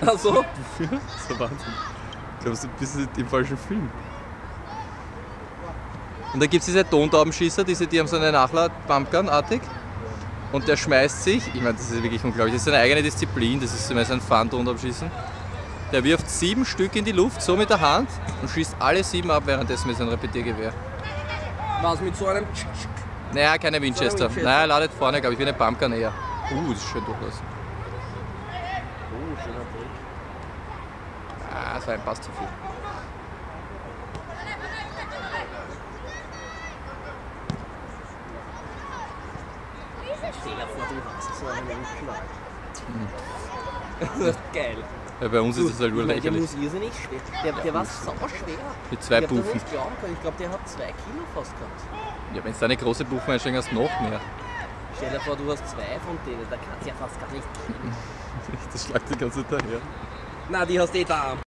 Ach so? So Wahnsinn. Ich glaube, du bist im falschen Film. Und dann gibt es diese Tontaubenschießer, die haben so eine Nachlad-Pumpgun-artig. Und der schmeißt sich, ich meine, das ist wirklich unglaublich, das ist eine eigene Disziplin, das ist zumindest ein Fun-Tontaubenschießen. Der wirft 7 Stück in die Luft, so mit der Hand, und schießt alle 7 ab währenddessen mit seinem Repetiergewehr. Was mit so einem... Naja, keine Winchester. Winchester. Naja, er ladet vorne, glaube ich, wie eine Pumpgun eher. Das ist schön durchlassen. Oh, schöner Trick. Ah, das war ein Pass zu viel. Steh jetzt noch, du hast so einen Knall. Das ist geil. Ja, bei uns ist das halt Ich meine, der urlächerlich. muss irrsinnig schwer. Der war sau schwer. Mit 2 Ich hab das Buffen. nicht glauben können. Ich glaube, der hat 2 Kilo fast gehabt. Ja, wenn du eine große Buffen einsteigst, hast du noch mehr. Stell dir vor, du hast 2 von denen. Da kannst du ja fast gar nicht gehen. Das schlagt die ganze Zeit her. Na, die hast du eh da.